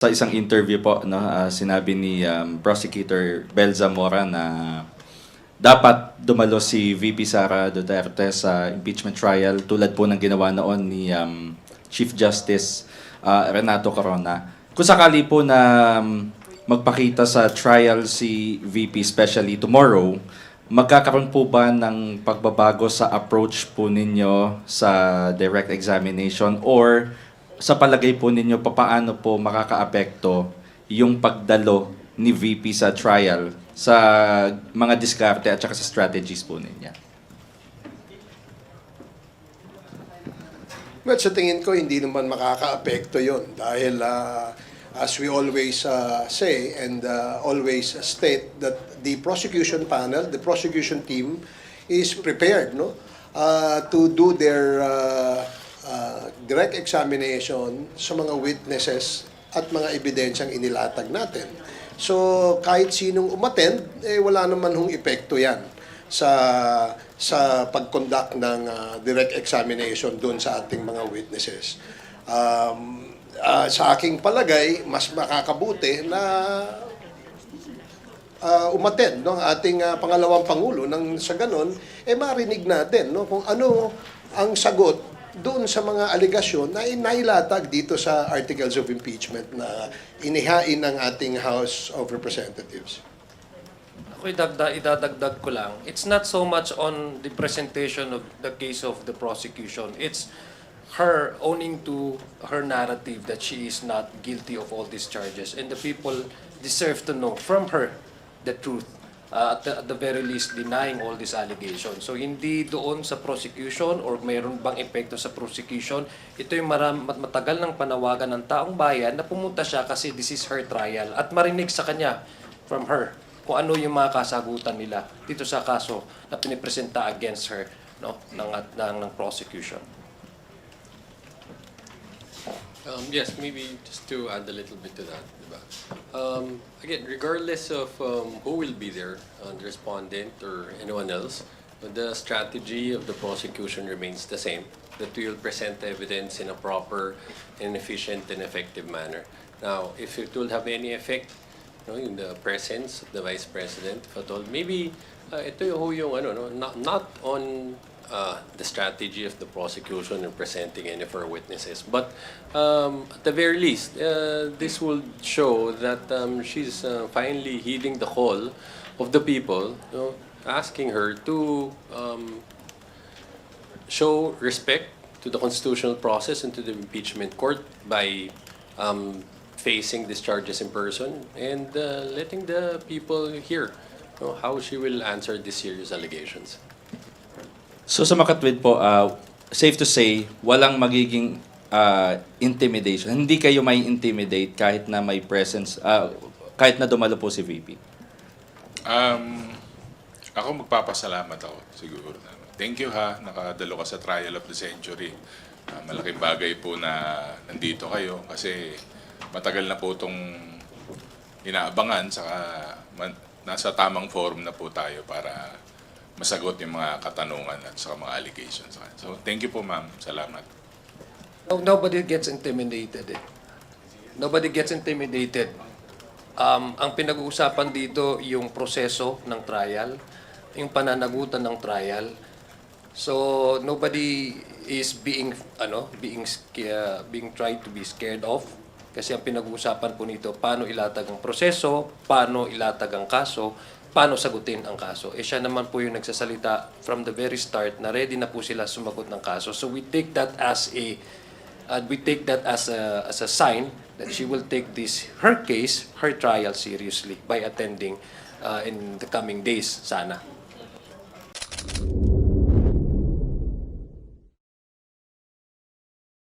Sa isang interview po, no, sinabi ni Prosecutor Bel Zamora na dapat dumalo si VP Sara Duterte sa impeachment trial tulad po ng ginawa noon ni Chief Justice Renato Corona. Kung sakali po na magpakita sa trial si VP, especially tomorrow, magkakaroon po ba ng pagbabago sa approach po ninyo sa direct examination, or sa palagay po ninyo, papaano po makakaapekto yung pagdalo ni VP sa trial sa mga diskarte at saka sa strategies po ninyo? Well, sa tingin ko, hindi naman makakaapekto yun dahil as we always say and always state that the prosecution panel, the prosecution team is prepared to do their direct examination sa mga witnesses at mga ebidensyang inilatag natin. So, kahit sinong umattend, wala naman hong epekto yan sa pag-conduct ng direct examination doon sa ating mga witnesses. Sa aking palagay, mas makakabuti na umattend ang ating pangalawang Pangulo nang sa ganon, marinig natin kung ano ang sagot doon sa mga aligasyon na inailatag dito sa articles of impeachment na inihain ng ating House of Representatives. Ako idadagdag ko lang, it's not so much on the presentation of the case of the prosecution. It's her owning to her narrative that she is not guilty of all these charges. And the people deserve to know from her the truth. At the very least, denying all these allegations. So, hindi doon sa prosecution or mayroon bang epekto sa prosecution. Ito yung matagal ng panawagan ng taong bayan na pumunta siya kasi this is her trial. At marinig sa kanya, from her, kung ano yung mga kasagutan nila dito sa kaso na pinipresenta against her ng prosecution. Yes, maybe just to add a little bit to that. Diba? Again, regardless of who will be there, the respondent or anyone else, the strategy of the prosecution remains the same, that we will present evidence in a proper and efficient and effective manner. Now, if it will have any effect in the presence of the Vice President, if at all, maybe ito yung not on the strategy of the prosecution in presenting any of our witnesses. But at the very least, this will show that she's finally heeding the call of the people, asking her to show respect to the constitutional process and to the impeachment court by facing these charges in person and letting the people hear how she will answer these serious allegations. So sa makatwid po, safe to say, walang magiging intimidation. Hindi kayo may intimidate kahit na may presence, kahit na dumalo po si VP. Ako magpapasalamat ako siguro. Thank you nakadalo ka sa Trial of the Century. Malaking bagay po na nandito kayo kasi matagal na po itong inaabangan, saka nasa tamang forum na po tayo para masagot yung mga katanungan at saka mga allegations. So, thank you po, ma'am. Salamat. Nobody gets intimidated. Nobody gets intimidated. Ang pinag-uusapan dito yung proseso ng trial, yung pananagutan ng trial. So, nobody is being tried to be scared of. Kasi ang pinag-uusapan po nito, paano ilatag ang proseso, paano ilatag ang kaso, paano sagutin ang kaso. Siya naman po yung nagsasalita from the very start na ready na po sila sumagot ng kaso. So we take that as a sign that she will take her case, her trial seriously by attending in the coming days sana.